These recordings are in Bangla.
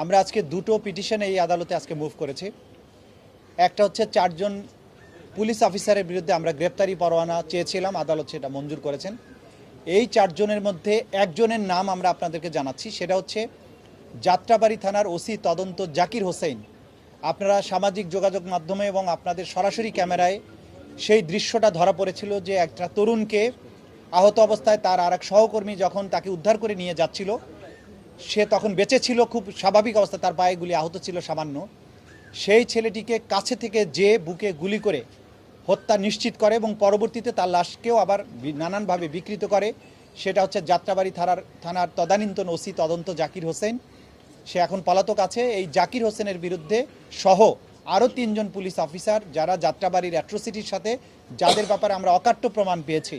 আমরা আজকে দুটো পিটিশন এই আদালতে আজকে মুভ করেছি। একটা হচ্ছে 4 জন পুলিশ অফিসারের বিরুদ্ধে আমরা গ্রেপ্তারি পরোয়ানা চেয়েছিলাম, আদালত সেটা মঞ্জুর করেছেন। এই 4 জনের মধ্যে একজনের নাম আমরা আপনাদেরকে জানাচ্ছি, সেটা হচ্ছে যাত্রাবাড়ি থানার ওসি তদন্ত জাকির হোসেন। আপনারা সামাজিক যোগাযোগ মাধ্যমে এবং আপনাদের সরাসরি ক্যামেরায় সেই দৃশ্যটা ধরা পড়েছিল যে একটা তরুণকে আহত অবস্থায় তার আরেক সহকর্মী যখন তাকে উদ্ধার করে নিয়ে যাচ্ছিল, সে তখন বেঁচে ছিল, খুব স্বাভাবিক অবস্থা, তার পায়ে গুলি আহত ছিল সামান্য। সেই ছেলেটিকে কাছে থেকে যে বুকে গুলি করে হত্যা নিশ্চিত করে এবং পরবর্তীতে তার লাশকেও আবার নানানভাবে বিকৃত করে, সেটা হচ্ছে যাত্রাবাড়ি থানার তদানীন্তন ওসি তদন্ত জাকির হোসেন। সে এখন পলাতক আছে। এই জাকির হোসেনের বিরুদ্ধে সহ আরও 3 জন পুলিশ অফিসার যারা যাত্রাবাড়ির অ্যাট্রোসিটির সাথে, যাদের ব্যাপারে আমরা অকাট্য প্রমাণ পেয়েছি,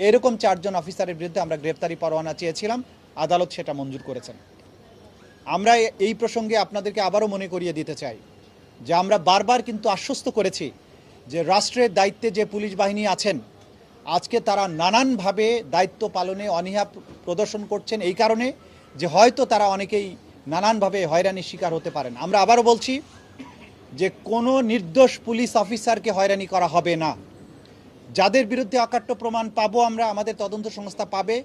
এরকম 4 জন অফিসারের বিরুদ্ধে আমরা গ্রেপ্তারি পরোয়ানা চেয়েছিলাম, আদালত সেটা মঞ্জুর করেছেন। আমরা এই প্রসঙ্গে আপনাদেরকে আবারও মনে করিয়ে দিতে চাই যে আমরা বারবার কিন্তু আশ্বস্ত করেছি যে রাষ্ট্রের দায়িত্বে যে পুলিশ বাহিনী আছেন, আজকে তারা নানানভাবে দায়িত্ব পালনে অনীহা প্রদর্শন করছেন, এই কারণে যে হয়তো তারা অনেকেই নানানভাবে হয়রানির শিকার হতে পারেন। আমরা আবারও বলছি যে কোনো নির্দোষ পুলিশ অফিসারকে হয়রানি করা হবে না। যাদের বিরুদ্ধে অকাট্য প্রমাণ পাবো আমরা, আমাদের তদন্ত সংস্থা পাবে,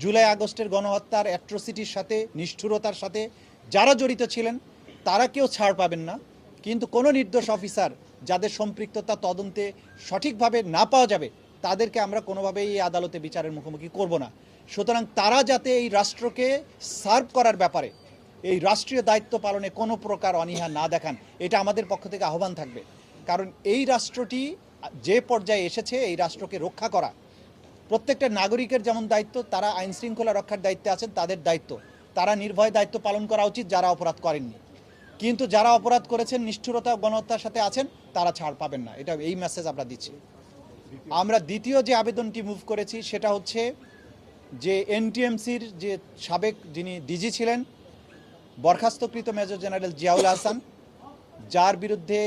জুলাই আগস্টের গণহত্যার অ্যাট্রোসিটির সাথে, নিষ্ঠুরতার সাথে যারা জড়িত ছিলেন তারা কেউ ছাড় পাবেন না। কিন্তু কোনো নির্দোষ অফিসার যাদের সম্পৃক্ততা তদন্তে সঠিকভাবে না পাওয়া যাবে, তাদেরকে আমরা কোনোভাবেই এই আদালতে বিচারের মুখোমুখি করব না। সুতরাং তারা যাতে এই রাষ্ট্রকে সার্ভ করার ব্যাপারে, এই রাষ্ট্রীয় দায়িত্ব পালনে কোনো প্রকার অনীহা না দেখান, এটা আমাদের পক্ষ থেকে আহ্বান থাকবে। কারণ এই রাষ্ট্রটি যে পর্যায়ে এসেছে, এই রাষ্ট্রকে রক্ষা করা প্রত্যেকটা নাগরিকের যেমন দায়িত্ব, তারা আইন শৃঙ্খলা রক্ষার দায়িত্বে আছেন, তাদের দায়িত্ব, তারা নির্ভয় দায়িত্ব পালন করা উচিত যারা অপরাধ করেননি। কিন্তু যারা অপরাধ করেছেন, নিষ্ঠুরতা গণহত্যার সাথে আছেন, তারা ছাড় পাবেন না। এটা এই মেসেজ আমরা দিচ্ছি। আমরা দ্বিতীয় যে আবেদনটি মুভ করেছি সেটা হচ্ছে যে এনটিএমসির যে সাবেক যিনি ডিজি ছিলেন, বরখাস্তকৃত মেজর জেনারেল জিয়াউল হাসান, যার বিরুদ্ধে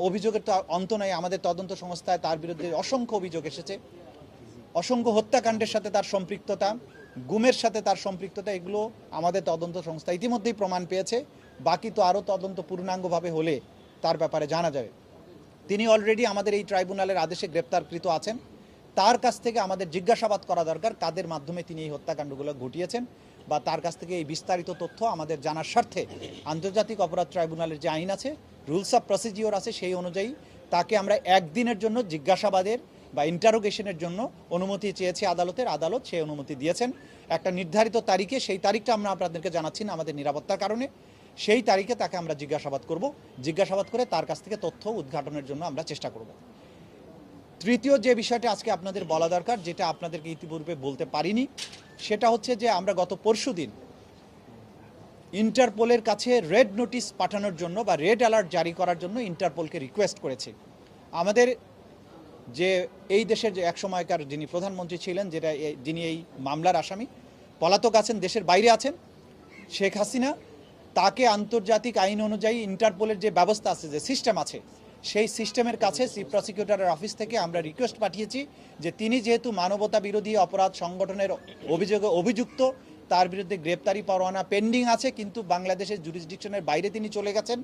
অভিযোগের তো অন্ত নাই, আমাদের তদন্ত সংস্থায় তার বিরুদ্ধে অসংখ্য অভিযোগ এসেছে, অসংখ্য হত্যাকাণ্ডের সাথে তার সম্পৃক্ততা, গুমের সাথে তার সম্পৃক্ততা, এগুলো আমাদের তদন্ত সংস্থা ইতিমধ্যেই প্রমাণ পেয়েছে। বাকি তো আরও তদন্ত পূর্ণাঙ্গভাবে হলে তার ব্যাপারে জানা যাবে। তিনি অলরেডি আমাদের এই ট্রাইব্যুনালের আদেশে গ্রেপ্তারকৃত আছেন। তার কাছ থেকে আমাদের জিজ্ঞাসাবাদ করা দরকার কাদের মাধ্যমে তিনি এই হত্যাকাণ্ডগুলো ঘটিয়েছেন, বা তার কাছ থেকে এই বিস্তারিত তথ্য আমাদের জানার স্বার্থে আন্তর্জাতিক অপরাধ ট্রাইব্যুনালের যে আইন আছে, রুলস অফ প্রসিডিওর আছে, সেই অনুযায়ী তাকে আমরা একদিনের জন্য জিজ্ঞাসাবাদের বা ইন্টারোগেশনের জন্য অনুমতি চেয়েছি আদালতের। আদালত সেই অনুমতি দিয়েছেন একটা নির্ধারিত তারিখে। সেই তারিখটা আমরা আপনাদেরকে জানাচ্ছি না আমাদের নিরাপত্তার কারণে। সেই তারিখে তাকে আমরা জিজ্ঞাসাবাদ করব, জিজ্ঞাসাবাদ করে তার কাছ থেকে তথ্য উদ্ঘাটনের জন্য আমরা চেষ্টা করব। তৃতীয় যে বিষয়টা আজকে আপনাদের বলা দরকার, যেটা আপনাদেরকে ইতিপূর্বে বলতে পারিনি, সেটা হচ্ছে যে আমরা গত পরশুদিন ইন্টারপোলের কাছে রেড নোটিশ পাঠানোর জন্য বা রেড অ্যালার্ট জারি করার জন্য ইন্টারপোলকে রিকোয়েস্ট করেছি। আমাদের যে এই দেশের যে একসময়কার যিনি প্রধানমন্ত্রী ছিলেন, যিনি এই মামলার আসামি, পলাতক আছেন, দেশের বাইরে আছেন, শেখ হাসিনা, তাকে আন্তর্জাতিক আইন অনুযায়ী ইন্টারপোলের যে ব্যবস্থা আছে, যে সিস্টেম আছে, সেই সিস্টেমের কাছে চিফ প্রসিকিউটরের অফিস থেকে আমরা রিকোয়েস্ট পাঠিয়েছি যে তিনি যেহেতু মানবতা বিরোধী অপরাধ সংগঠনের অভিযোগে অভিযুক্ত, তার বিরুদ্ধে গ্রেপ্তারি পরোয়ানা পেন্ডিং আছে, কিন্তু বাংলাদেশের জুরিসডিকশনের বাইরে তিনি চলে গেছেন,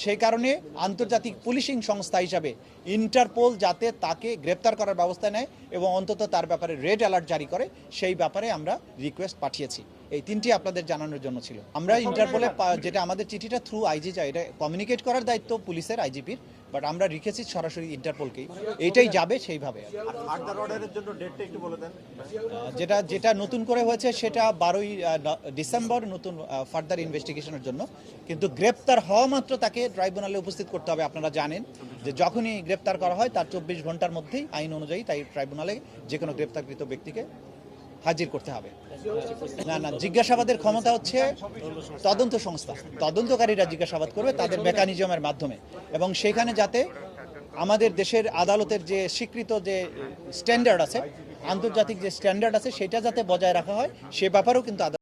সেই কারণে আন্তর্জাতিক পুলিশিং সংস্থা হিসাবে ইন্টারপোল যাতে তাকে গ্রেপ্তার করার ব্যবস্থা নেয় এবং অন্তত তার ব্যাপারে রেড অ্যালার্ট জারি করে, সেই ব্যাপারে আমরা রিকোয়েস্ট পাঠিয়েছি। এই তিনটি আপনাদের জানানোর জন্য ছিল। আমরা ইন্টারপোলে যেটা আমাদের চিঠিটা থ্রু আইজি যায়, এটা কমিউনিকেট করার দায়িত্ব পুলিশের, আইজিপির, বাট আমরা রেখেছি সরাসরি ইন্টারপোলকেই, এইটাই যাবে সেইভাবে। যেটা নতুন করে হয়েছে সেটা 12ই ডিসেম্বর, নতুন ফার্দার ইনভেস্টিগেশনের জন্য। কিন্তু গ্রেপ্তার হওয়া মাত্র তাকে ট্রাইব্যুনালে উপস্থিত করতে হবে। আপনারা জানেন যে যখনই গ্রেপ্তার করা হয় তার 24 ঘন্টার মধ্যেই আইন অনুযায়ী তাই ট্রাইব্যুনালে যে কোনো গ্রেপ্তারকৃত ব্যক্তিকে হাজির করতে হবে। না, জিজ্ঞাসাবাদের ক্ষমতা হচ্ছে তদন্ত সংস্থা, তদন্তকারীরা জিজ্ঞাসাবাদ করবে তাদের মেকানিজমের মাধ্যমে, এবং সেখানে যাতে আমাদের দেশের আদালতের যে স্বীকৃত যে স্ট্যান্ডার্ড আছে, আন্তর্জাতিক যে স্ট্যান্ডার্ড আছে, সেটা যাতে বজায় রাখা হয়, সে ব্যাপারেও কিন্তু